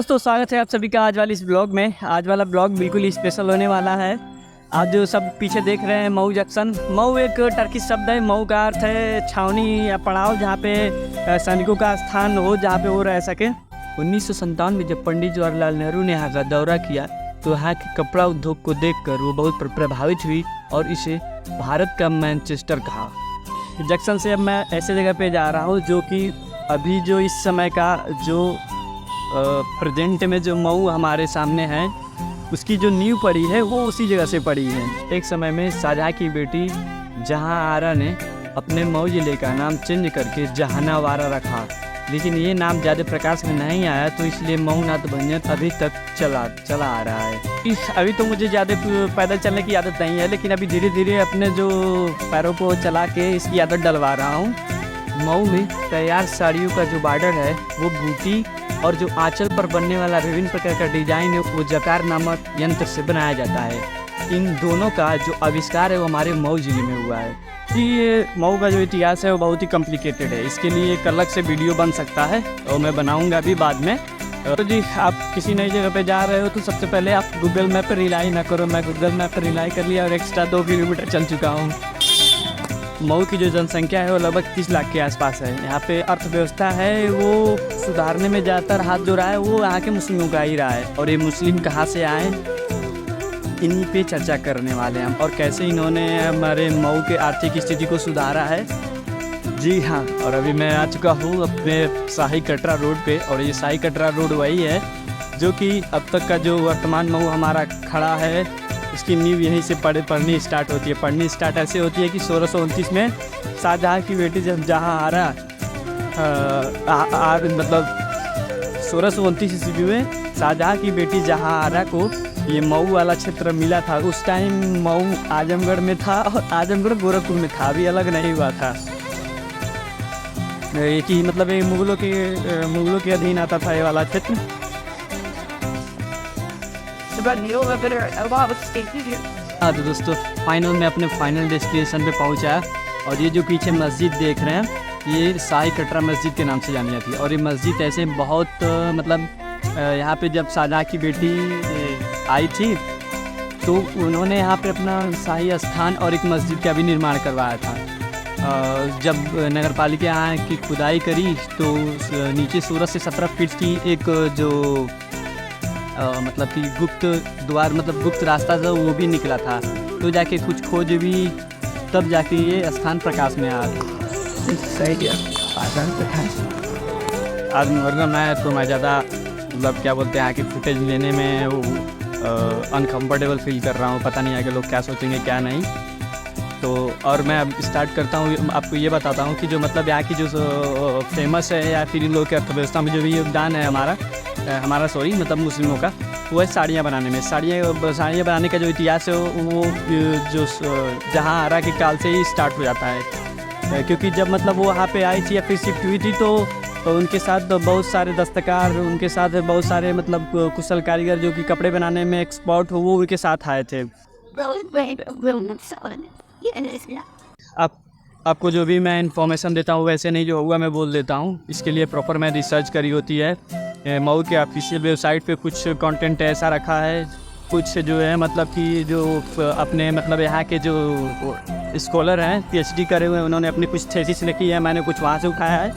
दोस्तों स्वागत है आप सभी का आज वाली इस ब्लॉग में। आज वाला ब्लॉग बिल्कुल ही स्पेशल होने वाला है। आज जो सब पीछे देख रहे हैं मऊ जंक्शन, मऊ एक टर्किश शब्द है। मऊ का अर्थ है छावनी या पड़ाव, जहाँ पे सैनिकों का स्थान हो, जहाँ पे वो रह सके। 1957 में जब पंडित जवाहरलाल नेहरू ने यहाँ का दौरा किया तो यहाँ के कपड़ा उद्योग को देखकर वो बहुत प्रभावित हुई और इसे भारत का मैनचेस्टर कहा। जंक्शन से अब मैं ऐसे जगह पे जा रहा हूँ जो कि अभी जो इस समय का जो प्रेजेंट में जो मऊ हमारे सामने है उसकी जो नींव पड़ी है वो उसी जगह से पड़ी है। एक समय में शाहजहाँ की बेटी जहाँ आरा ने अपने मऊ जिले का नाम चेंज करके जहानावारा रखा, लेकिन ये नाम ज़्यादा प्रकाश में नहीं आया तो इसलिए मऊ नाथ भंजन अभी तक चला आ रहा है। अभी तो मुझे ज़्यादा पैदल चलने की आदत नहीं है, लेकिन अभी धीरे धीरे अपने जो पैरों को चला के इसकी आदत डलवा रहा हूँ। मऊ में तैयार साड़ियों का जो बॉर्डर है वो बूटी और जो आंचल पर बनने वाला विभिन्न प्रकार का डिजाइन है वो जकार नामक यंत्र से बनाया जाता है। इन दोनों का जो आविष्कार है वो हमारे मऊ जिले में हुआ है। ये मऊ का जो इतिहास है वो बहुत ही कॉम्प्लिकेटेड है, इसके लिए एक अलग से वीडियो बन सकता है और मैं बनाऊंगा अभी बाद में। तो जी आप किसी नई जगह पे जा रहे हो तो सबसे पहले आप गूगल मैप पर रिलाई ना करो। मैं गूगल मैप पर रिलाई कर लिया और एक्स्ट्रा 2 किलोमीटर चल चुका हूँ। मऊ की जो जनसंख्या है वो लगभग 30 लाख के आसपास है। यहाँ पे अर्थव्यवस्था है वो सुधारने में ज़्यादातर हाथ जो रहा है वो यहाँ के मुस्लिमों का ही रहा है। और ये मुस्लिम कहाँ से आए इन्हीं पे चर्चा करने वाले हैं हम, और कैसे इन्होंने हमारे मऊ के आर्थिक स्थिति को सुधारा है। जी हाँ, और अभी मैं आ चुका हूँ अपने शाही कटरा रोड पे, और ये शाही कटरा रोड वही है जो कि अब तक का जो वर्तमान मऊ हमारा खड़ा है इसकी नींव यहीं से पढ़नी स्टार्ट होती है। पढ़नी स्टार्ट ऐसे होती है कि 1629 में शाहजहाँ की बेटी जब जहाँ आरा मतलब 1629 ईस्वी में शाहजहाँ की बेटी जहाँ आरा को ये मऊ वाला क्षेत्र मिला था। उस टाइम मऊ आजमगढ़ में था और आजमगढ़ गोरखपुर में था, अभी अलग नहीं हुआ था। ये कि मतलब ये मुगलों के अधीन आता था ये वाला क्षेत्र। हाँ तो दोस्तों फाइनल में अपने फाइनल डेस्टिनेशन पे पहुँचा, और ये जो पीछे मस्जिद देख रहे हैं ये शाही कटरा मस्जिद के नाम से जानी जाती है। और ये मस्जिद ऐसे बहुत मतलब यहाँ पे जब शाहजहाँ की बेटी आई थी तो उन्होंने यहाँ पे अपना शाही स्थान और एक मस्जिद का भी निर्माण करवाया था। जब नगर पालिका यहाँ की खुदाई करी तो नीचे 16 से 17 फीट की एक जो मतलब कि गुप्त द्वार मतलब गुप्त रास्ता था वो भी निकला था। तो जाके कुछ खोज भी तब जाके ये स्थान प्रकाश में आ आज मैं तो मैं ज़्यादा मतलब क्या बोलते हैं आके फुटेज लेने में वो अनकम्फर्टेबल फील कर रहा हूँ। पता नहीं आगे लोग क्या सोचेंगे क्या नहीं। तो और मैं अब स्टार्ट करता हूँ, आपको ये बताता हूँ कि जो मतलब यहाँ की जो फेमस है या फिर इन लोगों की अर्थव्यवस्था में जो भी योगदान है हमारा मतलब मुस्लिमों का, वो है साड़ियाँ बनाने में। साड़ियाँ बनाने का जो इतिहास है वो जो जहाँ आरा के काल से ही स्टार्ट हो जाता है। क्योंकि जब मतलब वो वहाँ पे आई थी या फिर शिफ्ट हुई थी तो उनके साथ बहुत सारे दस्तकार, उनके साथ बहुत सारे मतलब कुशल कारीगर जो कि कपड़े बनाने में एक्सपर्ट हो वो उनके साथ आए थे। आपको जो भी मैं इन्फॉर्मेशन देता हूँ वैसे नहीं जो हुआ मैं बोल देता हूँ, इसके लिए प्रॉपर मैं रिसर्च करी होती है। मऊ के ऑफिशियल वेबसाइट पे कुछ कंटेंट ऐसा रखा है, कुछ जो है मतलब कि जो अपने मतलब यहाँ के जो स्कॉलर हैं PhD करे हुए हैं उन्होंने अपनी कुछ थीसिस लिखी है, मैंने कुछ वहाँ से उठाया है।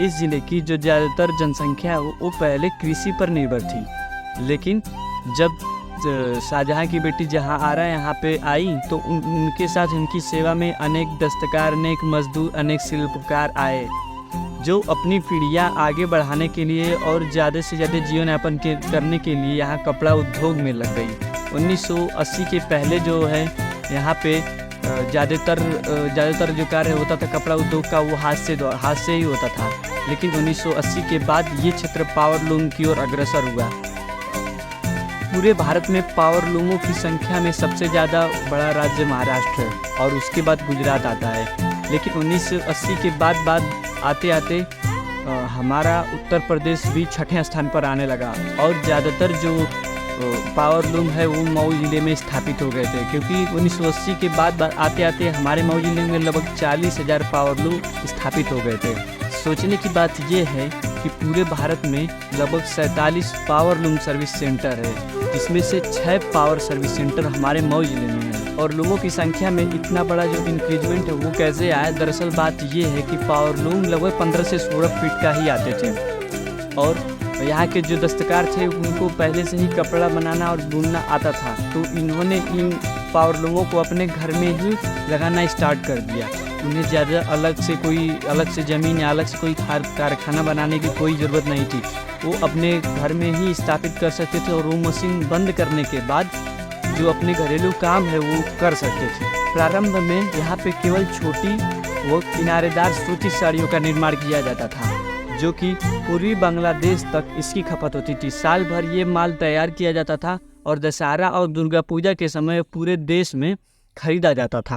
इस ज़िले की जो ज़्यादातर जनसंख्या है वो पहले कृषि पर निर्भर थी, लेकिन जब शाहजहाँ की बेटी जहाँ आरा यहाँ पे आई तो उनके साथ उनकी सेवा में अनेक दस्तकार, अनेक मजदूर, अनेक शिल्पकार आए जो अपनी पीढ़ियाँ आगे बढ़ाने के लिए और ज़्यादा से ज़्यादा जीवन यापन करने के लिए यहाँ कपड़ा उद्योग में लग गई। 1980 के पहले जो है यहाँ पे ज़्यादातर जो कार्य होता था कपड़ा उद्योग का वो हाथ से ही होता था, लेकिन 1980 के बाद ये क्षेत्र पावरलूम की ओर अग्रसर हुआ। पूरे भारत में पावरलूमों की संख्या में सबसे ज़्यादा बड़ा राज्य महाराष्ट्र है और उसके बाद गुजरात आता है। लेकिन 1980 के बाद आते आते हमारा उत्तर प्रदेश भी 6ठे स्थान पर आने लगा और ज़्यादातर जो पावरलूम है वो मऊ ज़िले में स्थापित हो गए थे, क्योंकि 1980 के बाद आते आते हमारे मऊ ज़िले में लगभग 40,000 पावरलूम स्थापित हो गए थे। सोचने की बात यह है कि पूरे भारत में लगभग 47 पावर लूम सर्विस सेंटर है, जिसमें से 6 पावर सर्विस सेंटर हमारे मऊ जिले में है। और लूमों की संख्या में इतना बड़ा जो इंक्रीजमेंट है वो कैसे आया? दरअसल बात ये है कि पावर लूम लगभग 15 से 16 फीट का ही आते थे, और यहाँ के जो दस्तकार थे उनको पहले से ही कपड़ा बनाना और बुनना आता था, तो इन्होंने इन पावर लूमों को अपने घर में ही लगाना स्टार्ट कर दिया। उन्हें ज़्यादा अलग से ज़मीन या अलग से कोई कारखाना बनाने की कोई ज़रूरत नहीं थी। वो अपने घर में ही स्थापित कर सकते थे, और वो मशीन बंद करने के बाद जो अपने घरेलू काम है वो कर सकते थे। प्रारंभ में यहाँ पे केवल छोटी व किनारेदार सूती साड़ियों का निर्माण किया जाता था, जो कि पूर्वी बांग्लादेश तक इसकी खपत होती थी। साल भर ये माल तैयार किया जाता था और दशहरा और दुर्गा पूजा के समय पूरे देश में खरीदा जाता था।